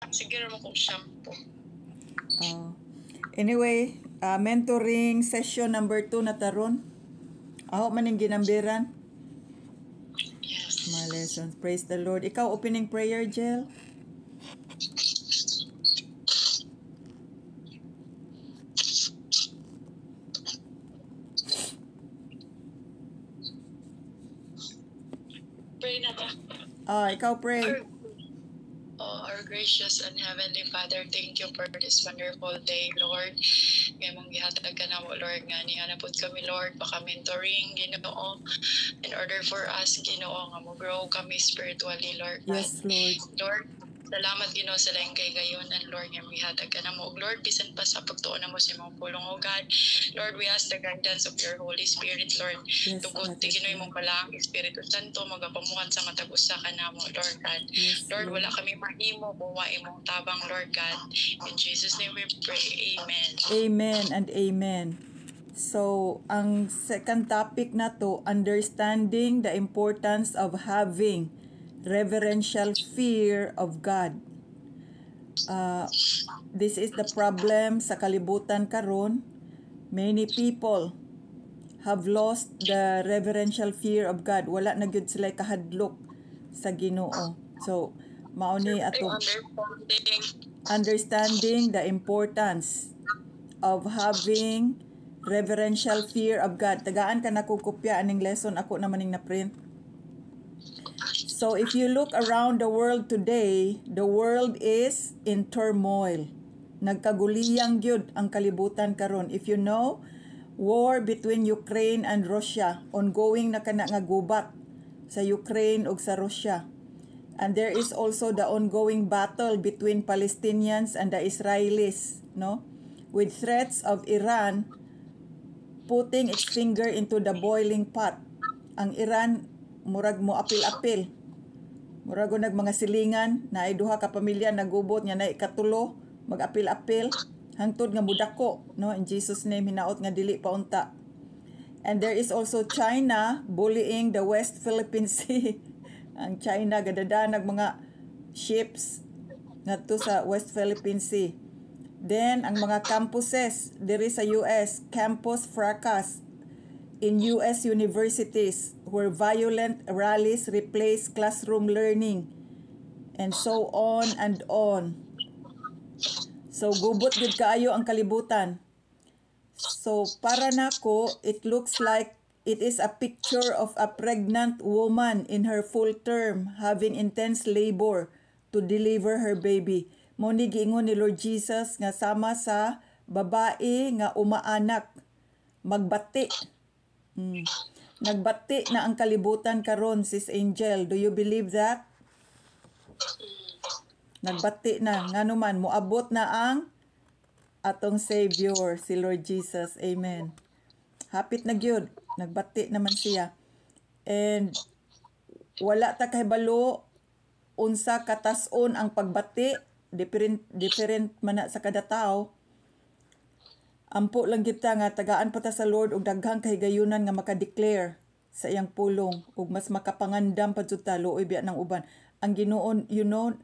Siguro mo kung shampoo. Anyway, mentoring session number 2 na taron. Ako maning ginambiran. Yes. My lessons. Praise the Lord. Ikaw, opening prayer, Jel? Pray na ta. Ikaw pray. Our gracious and heavenly Father, thank you for this wonderful day, Lord. Ngay mong gihatag ka na mo, Lord, nga niya na po kami, Lord, baka mentoring, Ginoo, in order for us, Ginoo, nga mo grow kami spiritually, Lord. Yes, Lord. Lord, salamat, Ginoo, sa laing kay gayonan, Lord, nga gihatag ka na mo. Lord, bisan pa sa pagtuon na mo sa imong pulong, O God. Lord, we ask the guidance of your Holy Spirit, Lord. Yes, Tugod, Father tiginoy God. mong palang Espiritu Santo, magapamuhat sa matag usa ka na mo, Lord God. Yes, Lord, wala kami mahimo kung wa imong tabang, Lord God. In Jesus' name we pray. Amen. Amen and amen. So, ang second topic na to, understanding the importance of having reverential fear of God. This is the problem sa kalibutan karon. Many people have lost the reverential fear of God. Wala na gyud sila kahadlok sa Ginoo. So, mao ni atong understanding the importance of having reverential fear of God. Tagaan ka na kopya aning lesson ako naman ning na-print. So if you look around the world today, the world is in turmoil. Nagkaguliyang gyud ang kalibutan karon. If you know, war between Ukraine and Russia, ongoing na kana nga gubat sa Ukraine ug sa Russia. And there is also the ongoing battle between Palestinians and the Israelis, no? With threats of Iran putting its finger into the boiling pot. Ang Iran murag mo apil-apil. Murag nag mga silingan na ay duha ka pamilya nagubot nya na ikatulo mag-apil-apil hangtod nga mudako, no? In Jesus name hinaot nga dili pa unta. And there is also China bullying the West Philippine Sea. Ang China gadadanag mga ships ngadto sa West Philippine Sea. Then ang mga campuses diri sa US, campus fracas in US universities where violent rallies replace classroom learning and so on and on. So gubot gud kaayo ang kalibutan. So para nako, it looks like it is a picture of a pregnant woman in her full term having intense labor to deliver her baby. Mao ni giingon ni Lord Jesus nga sama sa babae nga umaanak magbati. Nagbati na ang kalibutan karon, Sis Angel. Do you believe that? Nagbati na ngano man moabot na ang atong Savior, si Lord Jesus. Amen. Hapit na gyud, nagbati naman siya. And wala ta kahibalo unsa katas-on ang pagbati, different man na sa kada tawo. Ampo lang kita nga tagaan pa ta sa Lord og daghang kahigayunan nga maka-declare sa iyang pulong ug mas makapangandam pa jud ta luoy biya ng uban. Ang Ginoo,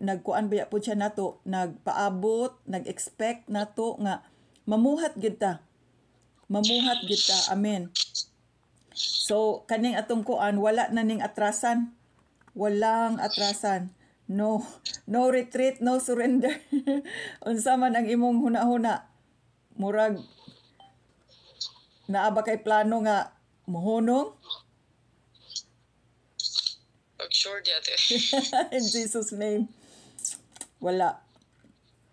nagkuan biya pud siya nato, nagpaabot, nag-expect nato nga mamuhat gid ta. Mamuhat gid ta. Amen. So kaning atong kuan wala na ning atrasan. Walang atrasan. No retreat, no surrender. Unsa man ang imong hunahuna, murag naa ba kay plano nga mohunong? Sure di ate. In Jesus name. Wala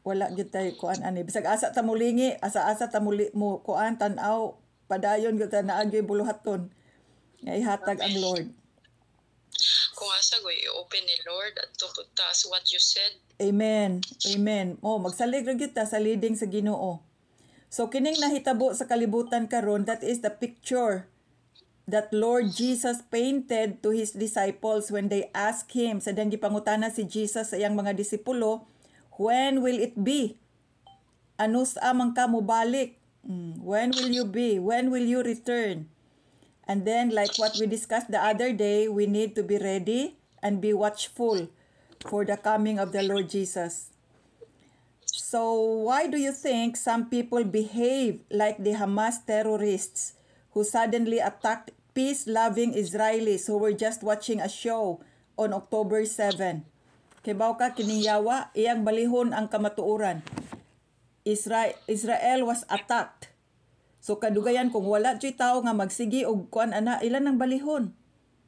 gyud tay kuan ani. Bisag asa ta mulingi, asa ta mo kuan tan-aw padayon gyud ta naagi buluhaton. Nga ihatag ang Lord. Kung asa go i-open ni Lord at tupunta as what you said. Amen. Amen. Magsalig ra gyud ta sa leading sa Ginoo. So kining nahitabo sa kalibutan karon, that is the picture that Lord Jesus painted to His disciples when they asked Him. Sa dang gipangutana si Jesus sa iyang mga disipulo, when will it be? Ano sa man ka mo balik? When will you be? When will you return? And then like what we discussed the other day, we need to be ready and be watchful for the coming of the Lord Jesus. So why do you think some people behave like the Hamas terrorists who suddenly attacked peace-loving Israelis who were just watching a show on October 7? Kibaw ka kining yawa, iyang balihon ang kamatuoran. Israel was attacked. So kadugayan kung wala joy tao nga magsigi og kuan ana ilan ang balihon.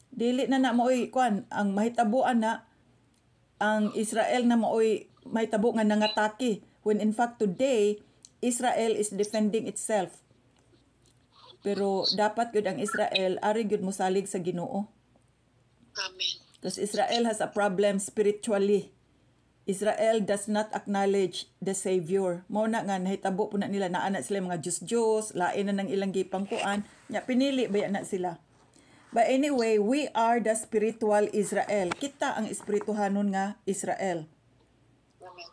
Dili na maoy kuan ang mahitabuan na ang Israel na maoy mahitabo nga nangatake when in fact today Israel is defending itself. Pero dapat gyud ang Israel ari gyud mosalig sa Ginoo. Amen. Because Israel has a problem spiritually. Israel does not acknowledge the Savior. Mao na nga nahitabo po na nila na ana sila mga Diyos, lain na ng ilang gipangkuan, nya pinili baya na sila. But anyway, we are the spiritual Israel. Kita ang espirituhanon nga Israel. Amen.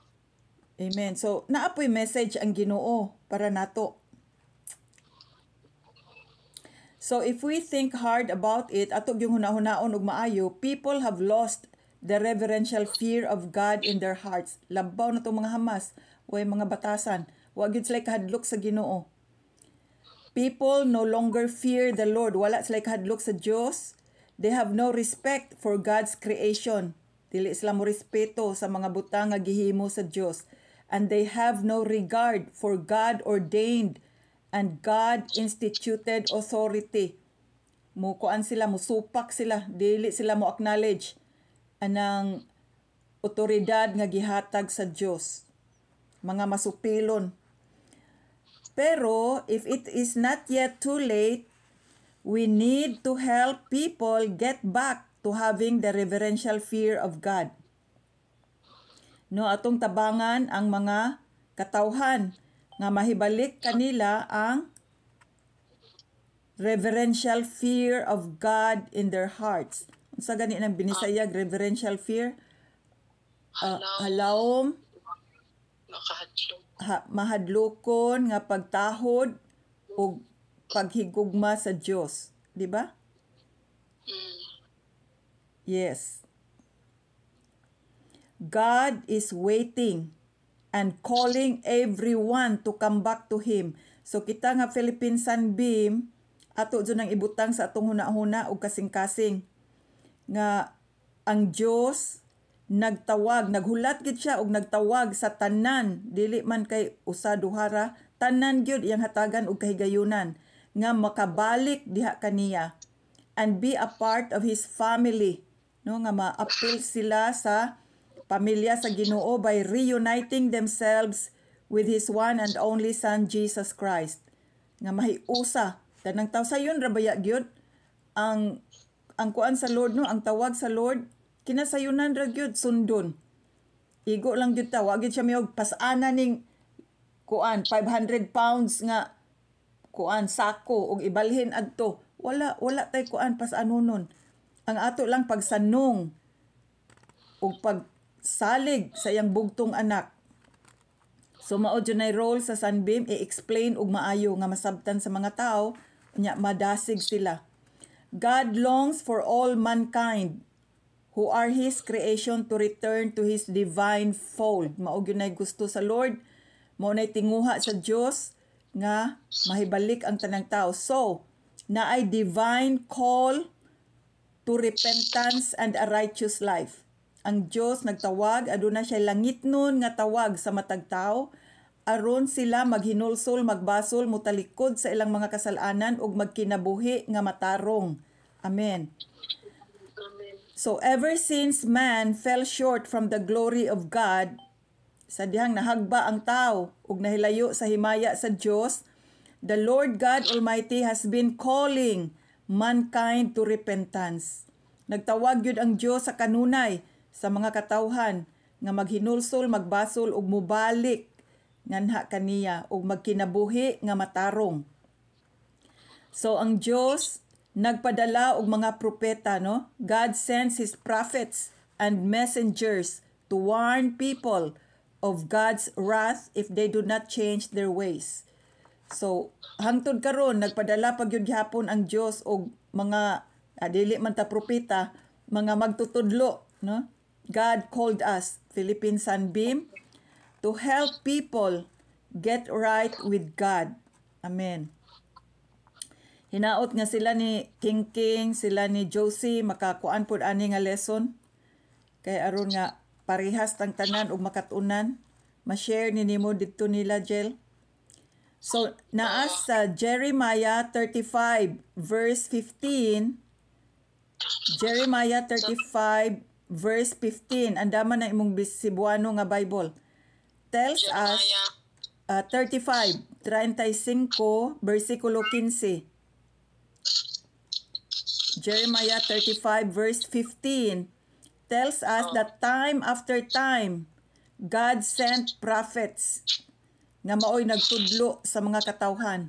Amen. So, naapoy message ang Ginoo para nato. So, if we think hard about it, atog yung hunahunahon og maayo, people have lost the reverential fear of God in their hearts. Labaw na itong mga Hamas, way mga batasan. Wa gyud sila kahadlok sa Ginoo. People no longer fear the Lord. Wala sila kahadlok sa Dios. They have no respect for God's creation. Dili sila mo respeto sa mga butang nga gihimo sa Dios. And they have no regard for God-ordained and God-instituted authority. Mukuan sila, musupak sila. Dili sila mo acknowledge anang otoridad nga gihatag sa Dios. Mga masupilon. Pero if it is not yet too late, we need to help people get back to having the reverential fear of God. No, atong tabangan ang mga katawhan nga mahibalik kanila ang reverential fear of God in their hearts. Sa gani ng binisayag, reverential fear, halawom, mahadlokon nga pagtahod o paghigugma sa Dios, di ba? Yes. God is waiting and calling everyone to come back to Him. So kita nga Philippine Sunbeam, ato dyan ang ibutang sa atong huna-huna o kasing-kasing nga ang Dios nagtawag, naghulat gid siya og nagtawag sa tanan, dili man kay usa duhara, tanan gyud iyang hatagan og kahigayunan nga makabalik diha kaniya and be a part of His family, no, nga ma-appeal sila sa pamilya sa Ginoo by reuniting themselves with His one and only Son Jesus Christ. Nga mahiusa tanang tawo sayon ra baya gyud ang kuan sa Lord, no, ang tawag sa Lord kinasayunan ra gyud sundon. Igo lang gyud ta, wa gyud siya miog pasana ning kuan 500 pounds nga kuan sako og ibalhin adto. Wala tay kuan pasanunon. Ang ato lang pagsanong og pagsalig sa iyang bugtong anak. So mao jud nay role sa Sunbeam i-explain og maayo nga masabtan sa mga tao nya madasig sila. God longs for all mankind who are His creation to return to His divine fold. Mao gyud nay gusto sa Lord, mao nay tinguha sa Dios nga mahibalik ang tanang tao. So, naay divine call to repentance and a righteous life. Ang Dios nagtawag, aduna siya langitnon nga tawag sa matag tao aron sila maghinulsol, magbasol, mutalikod sa ilang mga kasalanan ug magkinabuhi nga matarong. Amen. So ever since man fell short from the glory of God, sa dihang nahagba ang tao ug nahilayo sa himaya sa Dios, the Lord God Almighty has been calling mankind to repentance. Nagtawag yun ang Dios sa kanunay sa mga katawhan nga maghinulsol, magbasol ug mubalik nganha kaniya ug magkinabuhi nga matarong. So ang Dios nagpadala og mga propeta, no? God sends His prophets and messengers to warn people of God's wrath if they do not change their ways. So hangtod karon nagpadala pag yun gihapon ang Dios og mga dili man ta propeta, mga magtutudlo, no? God called us, Philippine Sunbeam, to help people get right with God. Amen. Hinaot nga sila ni King, sila ni Josie, makakuan pod ani nga lesson. Kay aron nga parehas tang tanan ug makatunan, ma-share ni nimo didto nila Jel. So naas sa Jeremiah 35 verse 15, Jeremiah 35 verse 15, andaman ang imong Cebuano nga Bible. Tells us 35 versikulo 15. Jeremiah 35 verse 15 tells us that time after time, God sent prophets nga maoy nagtudlo sa mga katawhan.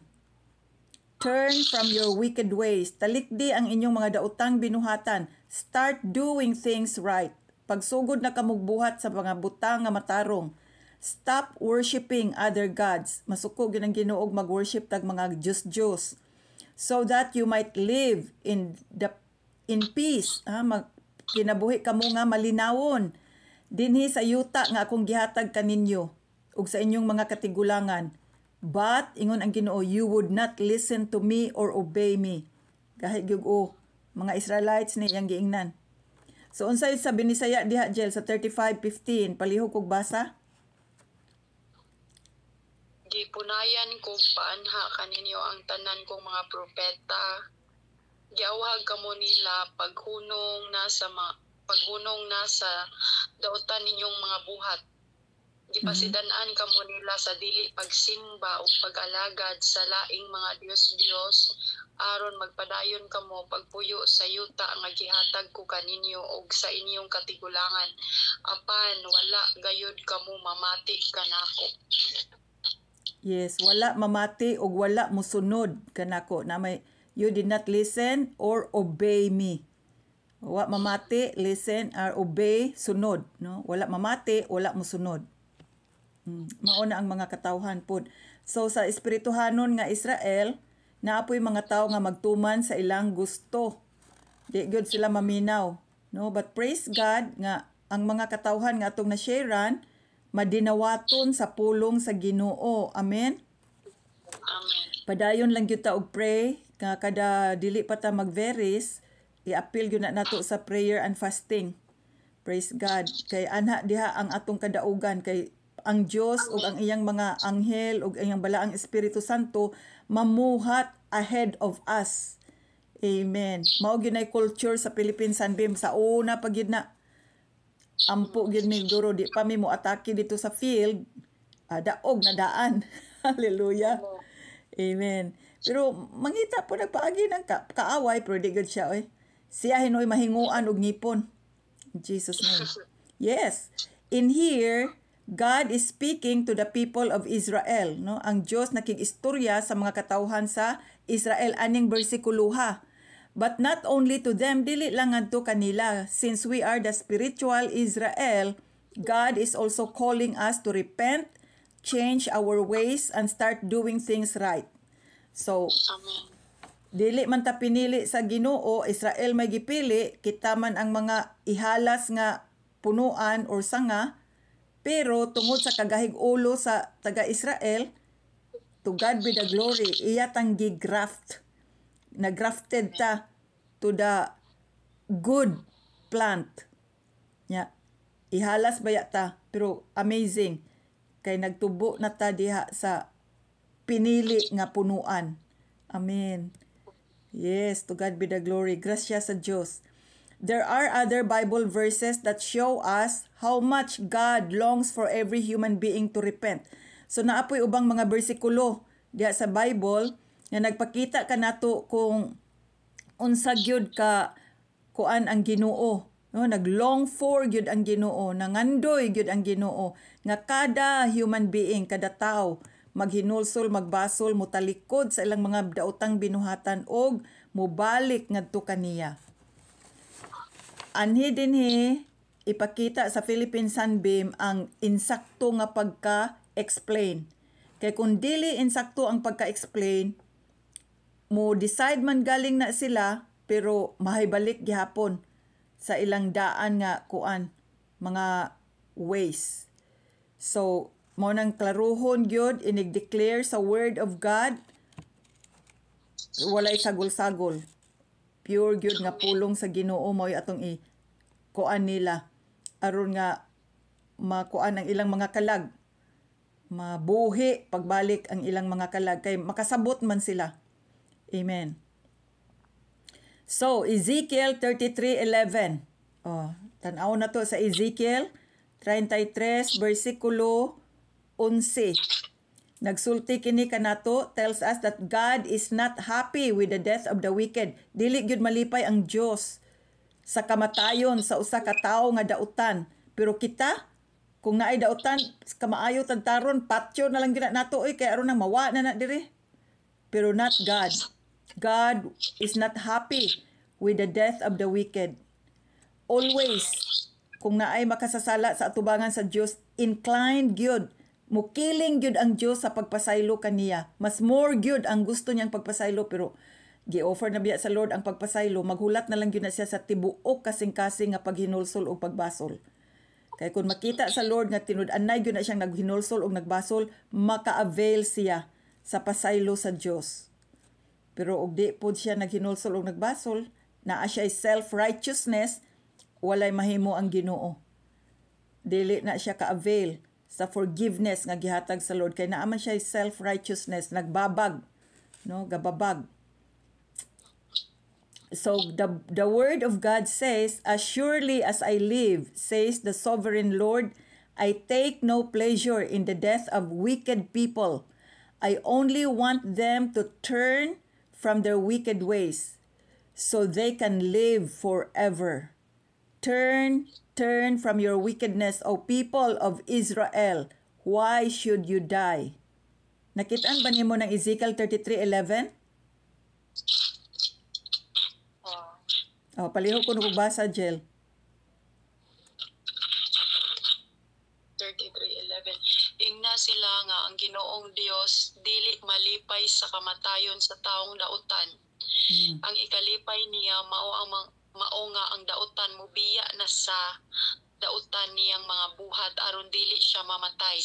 Turn from your wicked ways. Talikdi ang inyong mga daotang binuhatan. Start doing things right. Pagsugod na kamugbuhat sa mga butang nga matarong. Stop worshiping other gods. Masuko gyud ang Ginoo og mag-worship tag mga Diyos. So that you might live in peace. Kinabuhi kamo nga malinawon. Dinhi sa yuta nga akong gihatag kaninyo ug sa inyong mga katigulangan. But, ingon ang Ginoo, you would not listen to me or obey me. Kahit gyud mga Israelites ni yang giingnan. So, unsay sa Binisaya diha, Jel, sa 35:15, palihog kog basa? Gipunayan ko paanha kaninyo ang tanan kong mga propeta. Giawhag kamo nila paghunong na sa daotan ninyong mga buhat. Gipasidan-an kamo nila sa dili pagsimba o pag-alagad sa laing mga Dios aron magpadayon kamo pagpuyo sa yuta nga gihatag ko kaninyo og sa inyong katigulangan. Apan wala gayud kamo mamati kanako. Yes, wala mamati o wala musunod kanako na may you did not listen or obey me. Wala mamati, listen or obey, sunod, no? Wala mamati, wala musunod. Mao na ang mga katawhan pod. So sa espirituhanon nga Israel, naapoy mga tawo nga magtuman sa ilang gusto. Di gyud sila maminaw, no? But praise God nga ang mga katawhan nga atong na-sharean madinawaton sa pulong sa Ginoo. Amen. Amen. Padayon lang gyud ta og pray nga kada dili pa ta magveris, i-appeal gyud na nato sa prayer and fasting. Praise God. Kay anha diha ang atong kadaugan kay ang Dios ug ang iyang mga anghel ug iyang balaang Espiritu Santo mamuhat ahead of us. Amen. Mao gyud nay culture sa Philippine Sunbeam sa una pa gyud na. Ampo gyud mi duro di pa mi mo atake dito sa field, daog na daan. Hallelujah. Amen. Pero mangita po nagpaagi ng kaaway pero di gud siya siya hinoy mahinguan og ngipon. In Jesus name. Yes. In here, God is speaking to the people of Israel, no? Ang Dios nakig-istorya sa mga katawhan sa Israel aning bersikuloha. But not only to them, dili lang adto kanila. Since we are the spiritual Israel, God is also calling us to repent, change our ways, and start doing things right. So, Amen. dili man ta pinili sa Ginoo, Israel may gipili, kita man ang mga ihalas nga punuan or sanga, pero tungod sa kagahig ulo sa taga-Israel, to God be the glory, iya tang gigraft. Nagrafted ta to the good plant. Ya. Ihalas baya ta, pero amazing. Kay nagtubo na ta diha sa pinili nga punuan. Amen. Yes, to God be the glory. Grasya sa Diyos. There are other Bible verses that show us how much God longs for every human being to repent. So naapoy ubang mga bersikulo diha sa Bible nga nagpakita kanato kung unsa gyud ka kuan ang Ginoo, no? Naglong for gyud ang Ginoo, nangandoy gyud ang Ginoo nga kada human being, kada tawo maghinulsol, magbasol, mutalikod sa ilang mga daotang binuhatan og mobalik ngadto kaniya. Anhi dinhi ipakita sa Philippine Sunbeam ang insakto nga pagka-explain. Kay kung dili insakto ang pagka-explain, mo decide man galing na sila pero mahibalik gihapon sa ilang daan nga kuan mga ways. So mo nang klaruhon gyud inig-declare sa word of God, walay sagol-sagol. Pure gyud nga pulong sa Ginoo mao atong kuan nila aron nga makuan ang ilang mga kalag, mabuhi pagbalik ang ilang mga kalag kay makasabot man sila. Amen. So Ezekiel 33:11. Tan-aw na to sa Ezekiel 33 versikulo 11. Nagsulti kini kanato, tells us that God is not happy with the death of the wicked. Dili gyud malipay ang Dios sa kamatayon sa usa ka tawo nga dautan. Pero kita, kung naay dautan, kamaayo tagtaron, patyo na lang gina nato kay aron nang mawa na diri. Pero not God. God is not happy with the death of the wicked. Always, kung naay makasasala sa atubangan sa Dios, inclined gyud, mukiling gyud ang Dios sa pagpasaylo kaniya. Mas more gyud ang gusto niyang pagpasaylo, pero gi-offer na biya sa Lord ang pagpasaylo, maghulat na lang gyud na siya sa tibuok kasing-kasing nga paghinulsol o pagbasol. Kaya kung makita sa Lord nga tinud-anay gyud na siyang naghinulsol o nagbasol, maka-avail siya sa pasaylo sa Dios. Pero og di pod siya naghinulsol o nagbasol, naa siya self-righteousness, walay mahimo ang Ginoo. Dili na siya ka-avail sa forgiveness nga gihatag sa Lord kay naa man siya self-righteousness, nagbabag, no, gababag. So the word of God says, "As surely as I live, says the sovereign Lord, I take no pleasure in the death of wicked people. I only want them to turn from their wicked ways, so they can live forever. Turn from your wickedness, O people of Israel. Why should you die?" Nakitaan ba nimo ng Ezekiel 33:11? Palihog ko nagbasa, Jill. 33:11. Ingna sila nga ang Ginoong Dios dili malipay sa kamatayon sa taong dautan. Ang ikalipay niya mao nga ang dautan mobiya na sa dautan niyang mga buhat aron dili siya mamatay.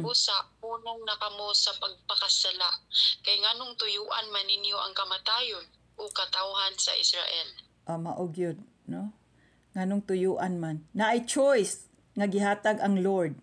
Busa punong nakamo sa pagpakasala kay nganong tuyuan man ninyo ang kamatayon o katawhan sa Israel. Maog yun, no? Nganong tuyuan man. Naay choice nga gihatag ang Lord.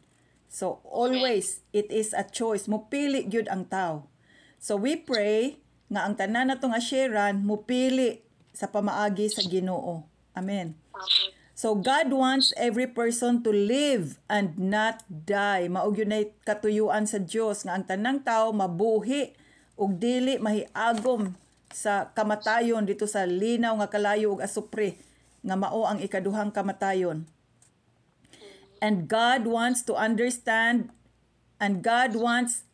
So always it is a choice. Mupili gyud ang tao. So we pray nga ang tanan natong asheran mupili sa pamaagi sa Ginoo. Amen. Amen. So God wants every person to live and not die. Maog yun ay katuyuan sa Dios nga ang tanang tao mabuhi ug dili mahiagom sa kamatayon dito sa linaw nga kalayo ug asupre nga mao ang ikaduhang kamatayon. And God wants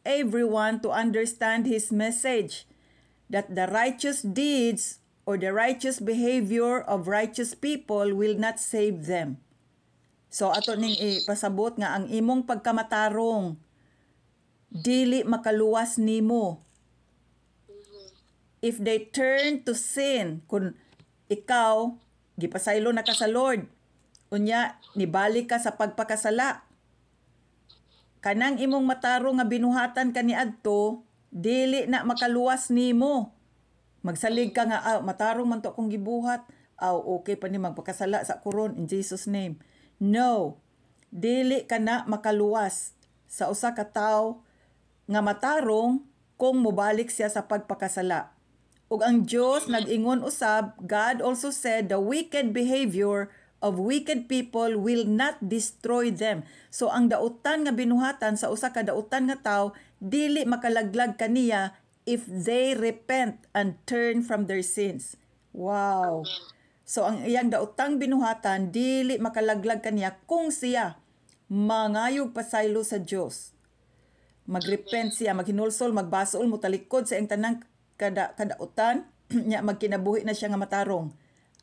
everyone to understand His message that the righteous deeds or the righteous behavior of righteous people will not save them. So ato ning ipasabot nga ang imong pagkamatarong dili makaluwas nimo. If they turn to sin, kung ikaw gipasaylo na ka sa Lord, unya nibalik ka sa pagpakasala, kanang imong matarong nga binuhatan kaniadto dili na makaluwas nimo. Magsalig ka nga, matarong man to akong gibuhat, okay pa ni magpakasala sa kuron in Jesus name. No, dili ka na makaluwas sa usa ka tawo nga matarong kung mubalik siya sa pagpakasala. Ug ang Dios nag-ingon usab, God also said the wicked behavior of wicked people will not destroy them. So ang dautan nga binuhatan sa usa ka dautan nga tawo dili makalaglag kaniya if they repent and turn from their sins. Wow. So ang iyang daotang binuhatan dili makalaglag kaniya kung siya mangayog pasaylo sa Dios. Magrepent siya, maghinulsol, magbasol, mutalikod sa iyang tanang kadautan, nya magkinabuhi na siya nga matarong.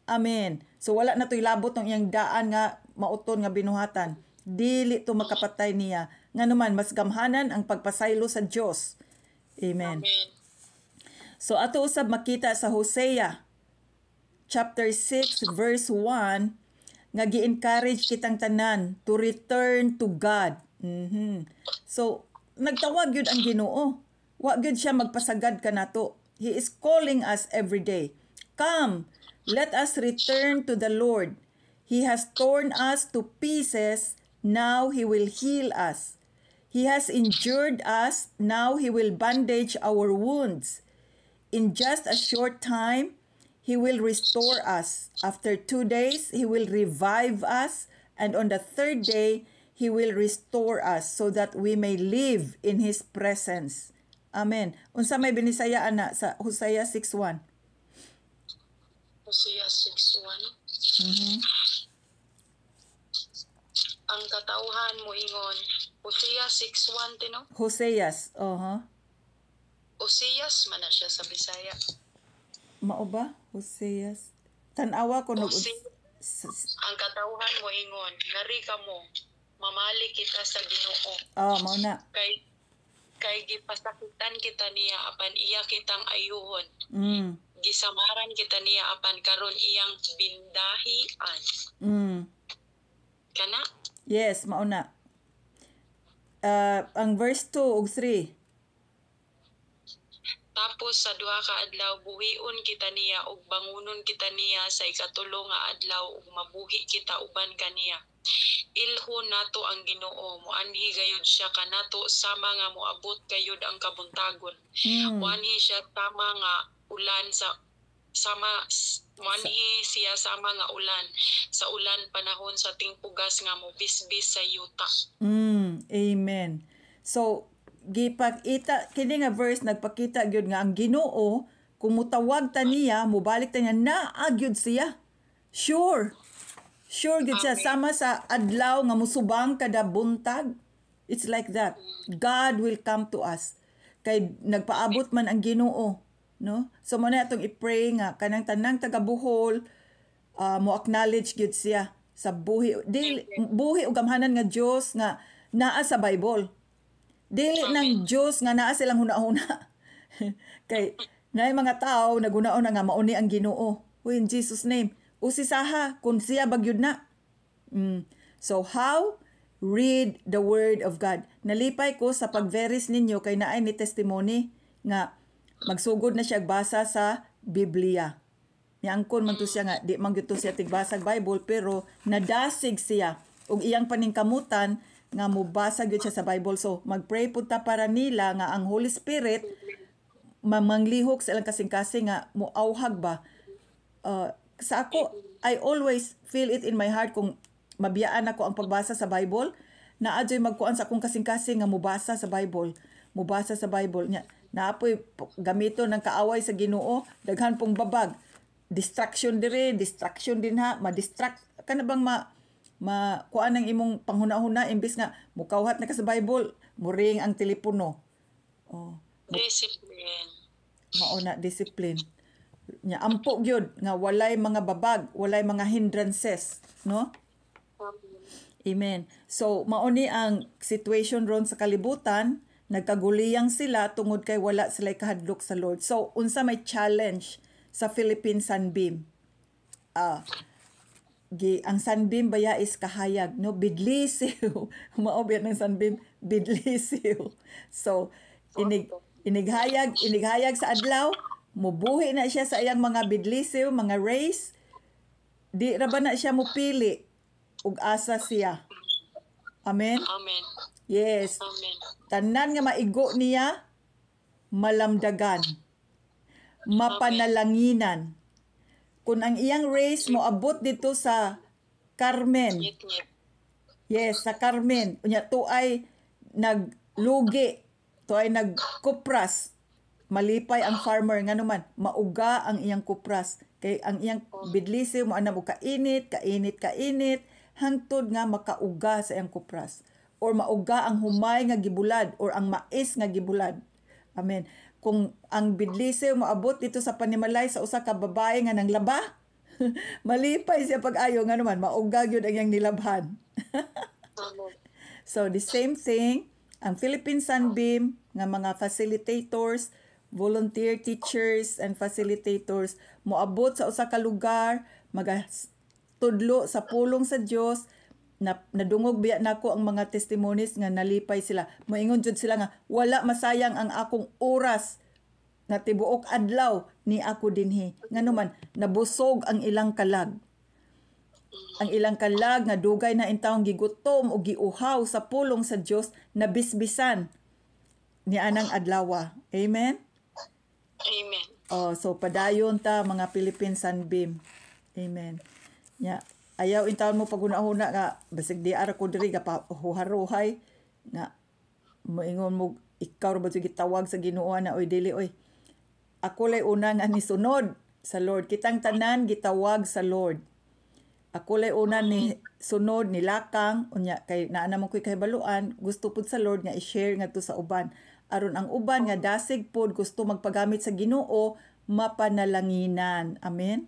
Amen. So wala na to'y labot ng iyang daan nga mauton nga binuhatan. Dili to makapatay niya. Nganuman mas gamhanan ang pagpasaylo sa Dios. Amen. Amen. So ato usab makita sa Hosea chapter 6 verse 1 nga gi-encourage kitang tanan to return to God. So nagtawag yun ang Ginoo. Wa gyud siya magpasagad kanato. He is calling us every day. Come, let us return to the Lord. He has torn us to pieces, now He will heal us. He has injured us, now He will bandage our wounds. In just a short time, He will restore us. After 2 days, He will revive us. And on the third day, He will restore us so that we may live in His presence. Amen. Unsa may binisaya ana sa Hosea 6:1? Hosea 6:1. Ang katauhan mo ingon. Hosea 6:1 tino? Hoseas. Oseas man na siya sa Bisaya. Mao ba? Hoseas. Tanawa ko nog Ang katauhan mo ingon, ngari ka mo, mamali kita sa Ginoo. mao na. Kay gipasakitan kita niya apan iya kitang ayuhon. Gisamaran kita niya apan karon iyang bindahian. Kana? Yes, mao na. Ang verse 2 ug 3. Tapos sa duha ka adlaw buhion kita niya ug bangunon kita niya sa ikatulo nga adlaw ug mabuhi kita uban kaniya. Ilhon nato ang Ginoo, moanhi gayud siya kanato sama nga moabot gayud ang kabuntagon. Moanhi siya sama nga ulan moanhi siya sama nga ulan sa ulan panahon sa tingpugas nga mobisbis sa yuta. Amen. So gipakita kini nga verse nagpakita gyud nga ang Ginoo kung mutawag ta niya, mobalik ta niya, naa gyud siya. Sure gyud siya sama sa adlaw nga musubang kada buntag. It's like that. God will come to us. Kay nagpaabot man ang Ginoo, no? So mo na atong i-pray nga kanang tanang taga Bohol mo acknowledge gyud siya sa buhi ug gamhanan nga Dios nga naa sa Bible. Dili ng Dios nga naa silang hunahuna. Kay naay mga tao nagunaon na nga mauni ang Ginoo. In Jesus name. Usisaha kung siya bagyud na. So how? Read the Word of God. Nalipay ko sa pagveris ninyo kay naay ni testimony nga magsugod na siya basa sa Biblia. Niangkon man to siya nga di man gyud to siya tigbasag Bible pero nadasig siya ug iyang paningkamutan nga mubasa gyud siya sa Bible. So magpray pud ta para nila nga ang Holy Spirit mamanglihok sa ilang kasing-kasing nga moauhag ba. Sa ako, I always feel it in my heart kung mabiyaan ako ang pagbasa sa Bible, na adyoy magkuan sa akong kasing-kasing nga mubasa sa Bible. Mubasa sa Bible. Naapoy gamito ng kaaway sa Ginoo, daghan pong babag. Distraction din ha, ma-distract ka na bang kuan ang imong panghuna-huna imbis nga mukawhat na ka sa Bible, muring ang telepono. Discipline. Mauna discipline. Nya ampo gyud nga walay mga babag, walay mga hindrances, no? Amen. So mauni ang situation ron sa kalibutan, nagkaguliyang sila tungod kay wala sila kahadlok sa Lord. So unsa may challenge sa Philippine Sunbeam? Ang Sunbeam baya is kahayag, no? Bidlisiw. Maobi ng Sunbeam, bidlisiw. So inighayag sa adlaw, mubuhi na siya sa iyang mga bidlisiw, mga rays. Di ra ba na siya mupili ug asa siya. Amen. Amen. Yes. Amen. Tanan nga maigo niya malamdagan. Mapanalanginan. Kung ang iyang race mo abot dito sa Carmen. Yes, sa Carmen. Unya tuay naglugi, tuay nagkupras. Malipay ang farmer nga naman, mauga ang iyang kupras. Kay ang iyang bidlisiw mo ana mo kainit hangtod nga makauga sa iyang kupras. Or mauga ang humay nga gibulad or ang mais nga gibulad. Amen. Kung ang bidlisiw mo abot dito sa panimalay sa usa ka babae nga nanglaba, malipay siya pag-ayo nga naman mauga gyud ang iyang nilabhan. So the same thing, ang Philippine Sunbeam nga mga facilitators, volunteer teachers and facilitators moabot sa usa ka lugar, magatudlo sa pulong sa Dios, nadungog biya nako ang mga testimonies nga nalipay sila. Moingon jud sila nga wala masayang ang akong oras nga tibuok adlaw ni ako dinhi. Nganuman nabusog ang ilang kalag. Ang ilang kalag nga dugay na intawong gigutom o giuhaw sa pulong sa Dios na bisbisan ni anang adlaw. Amen. Amen. Oh, so padayon ta mga Philippine Sunbeam. Amen. Nya ayaw intawon mo paguna-una nga basig di ara ko diri ga huharuhay nga moingon mo ikaw ra ba gitawag sa Ginoo na oy dili oy. Ako lay una nga nisunod sa Lord. Kitang tanan gitawag sa Lord. Ako lay una ni sunod ni lakang unya kay naa naman ko'y kahibaluan gusto pud sa Lord nga i-share ngadto sa uban aron ang uban nga dasig pod gusto magpagamit sa Ginoo mapanalanginan. Amen.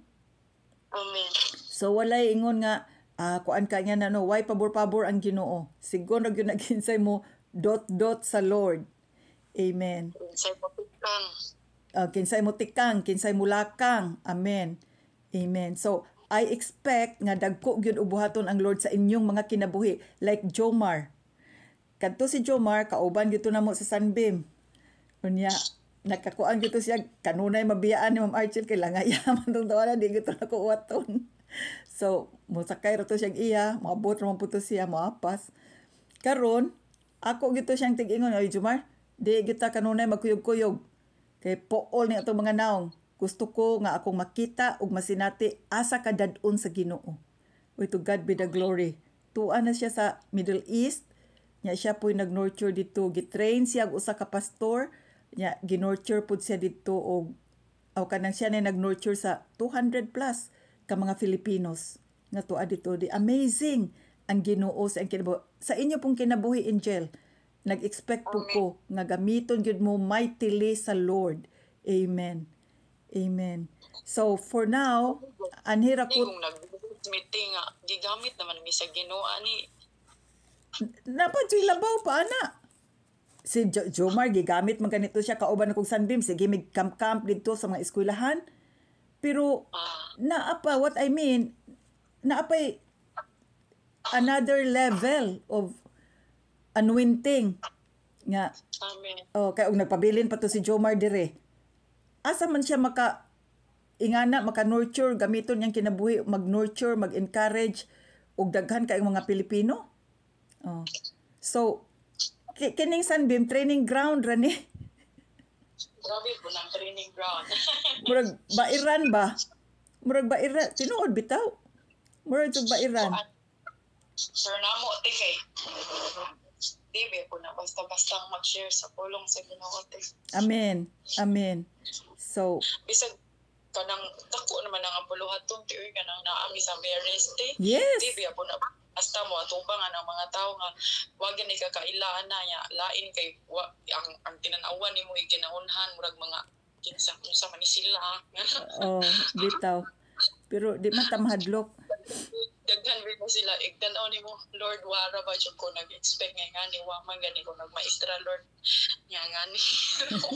Amen. So walay ingon nga kuan ka nga no why pabor-pabor ang Ginoo. Siguro gyud naginsay mo dot sa Lord. Amen. Kinsay mo tikang. Kinsay mo tikang, kinsay mo lakang. Amen. Amen. So I expect nga dagko gyud ubuhaton ang Lord sa inyong mga kinabuhi like Jomar. Kadto si Jomar kauban gyud namo sa Sunbeam. Unya nakakuan gyud siya kanunay mabiyaan ni Ma'am Archel kay langayaman tong tawanan di gyud nako uwaton. So mosakay ra to siya iya, maabot ra man puto siya moapas. Karon ako gyud siyang tig-ingon ay Jomar, di gyud ta kanunay magkuyog-kuyog. Kay pool ni atong mga naong. Gusto ko nga akong makita ug masinati asa kadadun sa Ginoo. Uy, to God be the glory. Tuan na siya sa Middle East. Nya siya po'y nag-nurture dito. Gitrain siya og usa ka pastor. Nya ginurture pud siya dito og kanang siya na nag-nurture sa 200 plus ka mga Filipinos nga tuwa dito. Di amazing ang Ginoo sa kinabuhi. Sa inyo pong kinabuhi, Angel. Nag-expect po ko nga gamiton gyud mo mightily sa Lord. Amen. Amen. So for now, anhira ko Kung nag-meeting nga gigamit naman mi sa Ginoo ani. Dapat siya labaw pa ana. Si Jomar gigamit man ganito siya kauban akong Sunbeam sige mig camp dito sa mga eskwelahan. Pero naapa what I mean, naapay another level of anointing nga. Amen. Kay og nagpabilin pa to si Jomar dire. Asa man siya maka-nurture, gamiton niyang kinabuhi, mag-nurture, mag-encourage, ug daghan kay mga Pilipino. So, kining Sunbeam, training ground ra ni. Grabe po ng training ground. Murag bairan ba? Murag bairan. Tinuod bitaw. Murag yung bairan. Sir, namo, kay Dibe po na basta-basta mag-share sa pulong sa Ginoo. Amen. Amen. So, Bisag kanang dako naman ang puluhaton tiyoy kanang naami sa marriage day. yes. Dibe po na basta mo atubang ang mga tao nga wag ni kakailaan na nya lain kay ang tinan-awan nimo ikinahunhan murag mga kinsa unsa man ni sila. Bitaw. Pero di man ta mahadlok. Daghan rin mo sila igtanaw nimo Lord wara ba jud ko nag-expect nga ngani wa man gani ko nagmaestra Lord nga ngani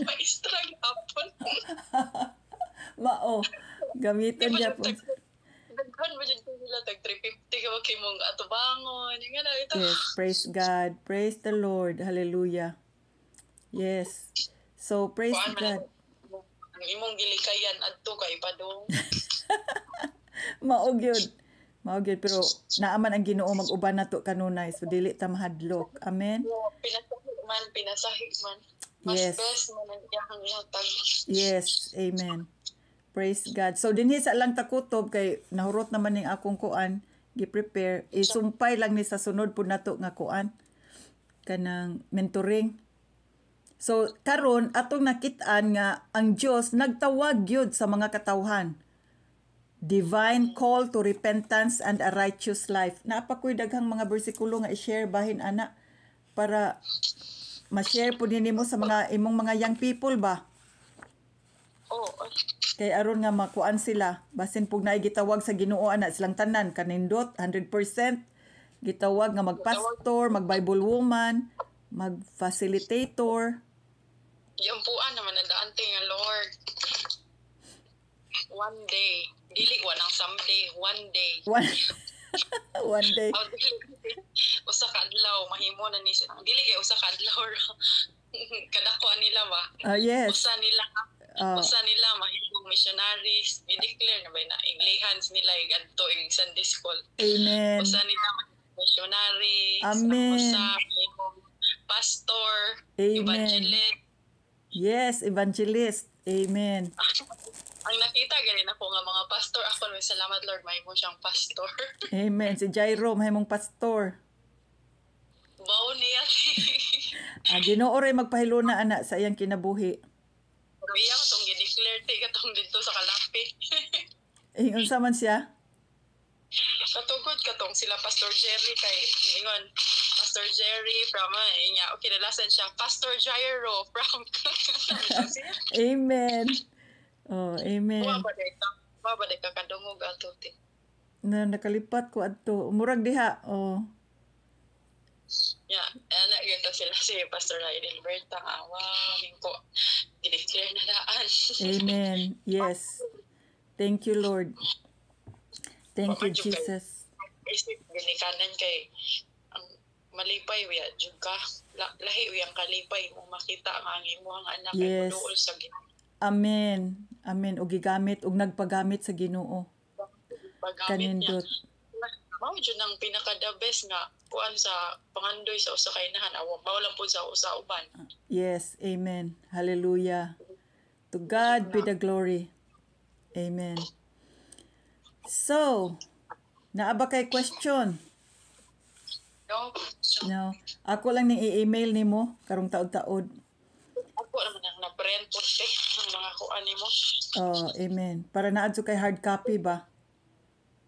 maestra gyapon. Mao. Gamiton niya po. Daghan ba jud sila tag 350 ka ba kay mong atubangon nga na ito. Yes, praise God. Praise the Lord. Hallelujah. Yes. So, praise God. Ang imong gilikayan adto kay padong. Mao gyud. Mao gyud pero naaman ang Ginoo mag-uban nato kanunay so dili ta mahadlok. Amen. Pinasahig man. Mas Yes. best man ang iyang ihatag. Yes. Amen. Praise God. So dinhi sa lang takutob kay nahurot naman ning akong kuan gi-prepare isumpay lang ni sa sunod pud nato nga kuan kanang mentoring. So karon atong nakit-an nga ang Dios nagtawag gyud sa mga katawhan. Divine call to repentance and a righteous life. Napakoy daghang mga bersikulo nga i-share bahin ana para ma-share po nimo sa mga imong mga young people ba. Kay aron nga makuan sila basin pug naay gitawag sa Ginoo ana silang tanan kanindot 100% gitawag nga magpastor, mag-Bible woman, mag-facilitator. Yung puan naman ang daante nga Lord. One day. Dili wa nang someday, one day. One day. Oh, dili usa ka adlaw mahimo na ni siya. Dili kay usa ka adlaw ra. Kadako nila ba? Yes. Usa nila mahimong missionaries. I-declare na ba na iglihans nila igadto ing Sunday school. Amen. Usa nila missionaries. Amen. Usa mahimong pastor, Amen. evangelist. Yes, evangelist. Amen. Ang nakita ganin ako nga mga pastor, ako may salamat Lord, mahimo siyang pastor. Amen. Si Jairo, mahimong pastor. Bao niya. Ginoo ray magpahiluna ana sa iyang kinabuhi. Pero iya ko itong gideclare ti katong dito sa Kalapi. Unsa man siya? Katugod katong sila Pastor Jerry kay ingon Pastor Jerry from inya okay nalasan siya Pastor Jairo from Amen. Oh, amen. Wa ba day ka kadungog ato ti. Na nakalipat ko adto. Murag diha. Oh. Ya, ana gyud sila si Pastor Adelberta nga mingko gideclare na daan. Amen. Yes. Thank you, Lord. Thank you, Jesus. Isip ginikanan kay ang malipay wiya jud ka lahi wiyang kalipay mo makita nga ang imong anak Yes. ay duol sa Ginoo. Amen. Amen. Og gigamit og nagpagamit sa Ginoo. Paggamit niya. Kanindot. Mao jud ang pinaka the best nga kuan sa pangandoy sa usa ka inahan awa mawala po sa usa uban. Yes. Amen. Hallelujah. To God be the glory. Amen. So, naaba kay question? No? So, No. Ako lang ning i-email nimo karong taod-taod. ako naman ang na-print po ang mga kuan nimo. Oh, amen. Para naadto kay hard copy ba?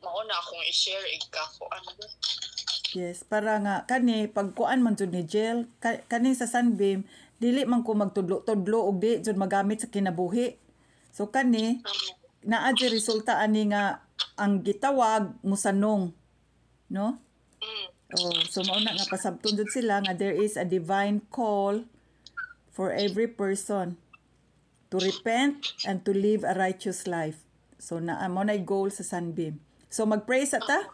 Mao na akong i-share igka kuan. Yes, para nga kani pagkuan man jud ni Jel, kani sa Sunbeam dili man ko magtudlo-tudlo og di jud magamit sa kinabuhi. So kani naa di resulta ani nga ang gitawag musanong, no? Oh, so mao na nga pasabton jud sila nga there is a divine call for every person to repent and to live a righteous life. So naa mo na goal sa Sunbeam. So mag-pray sa ta.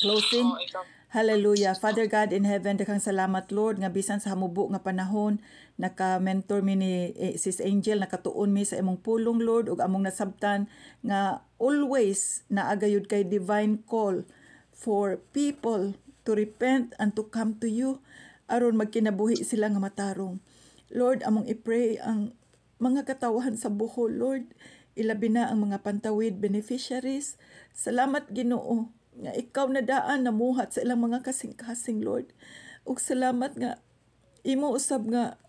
Closing. Oh, ikaw. Hallelujah. Father God in heaven, daghang salamat Lord nga bisan sa hamubo nga panahon naka-mentor mi ni Sis Angel, nakatuon mi sa imong pulong Lord ug among nasabtan nga always naagayud kay divine call for people to repent and to come to you aron magkinabuhi sila nga matarong. Lord, among i-pray ang mga katawahan sa Bohol, Lord, ilabi na ang mga pantawid beneficiaries. Salamat Ginoo nga ikaw na daan namuhat sa ilang mga kasing-kasing, Lord. Ug salamat nga imo usab nga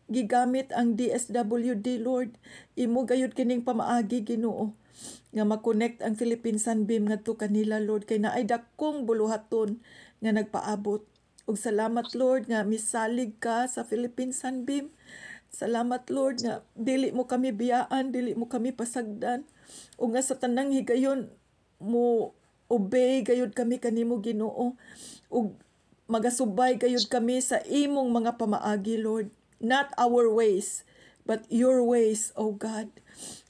gigamit ang DSWD, Lord. Imo gayud kining pamaagi Ginoo nga ma-connect ang Philippine Sunbeam ngadto kanila, Lord, kay naay dakong buluhaton nga nagpaabot. Ug salamat Lord nga misalig ka sa Philippine Sunbeam. Salamat Lord nga dili mo kami biyaan, dili mo kami pasagdan. Ug nga sa tanang higayon mo obey gayud kami kanimo Ginoo. Ug magasubay gayud kami sa imong mga pamaagi Lord. Not our ways, but your ways, O God.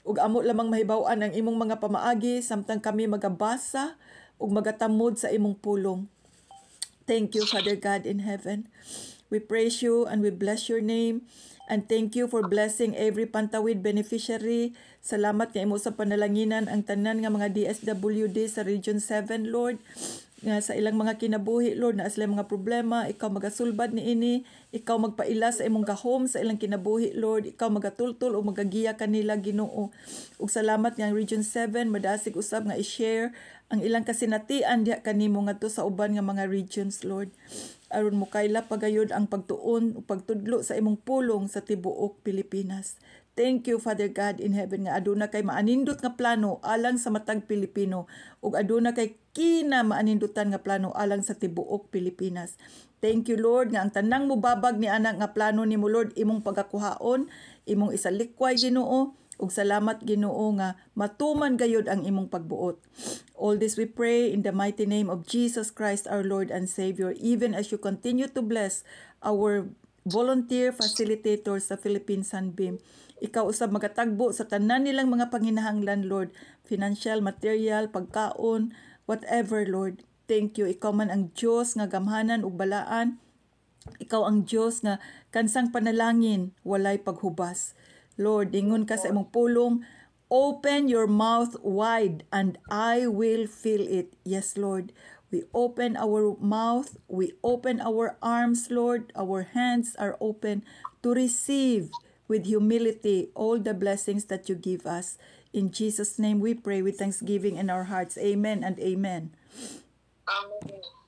Ug amo lamang mahibaw-an ang imong mga pamaagi samtang kami magabasa ug magatamod sa imong pulong. Thank you, Father God in heaven. We praise you and we bless your name. And thank you for blessing every Pantawid beneficiary. Salamat nga imo sa panalanginan ang tanan nga mga DSWD sa Region 7, Lord. Nga sa ilang mga kinabuhi, Lord, na sila mga problema, ikaw magasulbad ni ini, ikaw magpaila sa imong gahom sa ilang kinabuhi, Lord, ikaw magatultol o magagiya kanila Ginoo. Ug salamat nga ang Region 7 madasig usab nga i-share ang ilang kasinatian diha kanimo ngadto sa uban nga mga regions, Lord. Aron mo kaila pagayod ang pagtuon o pagtudlo sa imong pulong sa tibuok Pilipinas. Thank you, Father God in heaven, nga aduna kay maanindot nga plano alang sa matag Pilipino ug aduna kay kina maanindutan nga plano alang sa tibuok Pilipinas. Thank you, Lord, nga ang tanang mubabag ni anak nga plano nimo, Lord, imong pagakuhaon, imong isalikway Ginoo, ug salamat Ginoo nga matuman gayud ang imong pagbuot. All this we pray in the mighty name of Jesus Christ our Lord and Savior, even as you continue to bless our volunteer facilitators sa Philippine Sunbeam. Ikaw usab magatagbo sa tanan nilang mga panginahanglan, Lord, financial, material, pagkaon, whatever, Lord. Thank you. Ikaw man ang Diyos nga gamhanan ug balaan. Ikaw ang Diyos nga kansang panalangin, walay paghubas. Lord, ingon ka sa imong pulong, open your mouth wide and I will fill it. Yes, Lord. We open our mouth, we open our arms, Lord. Our hands are open to receive with humility all the blessings that you give us. In Jesus' name we pray with thanksgiving in our hearts. Amen and amen. Amen.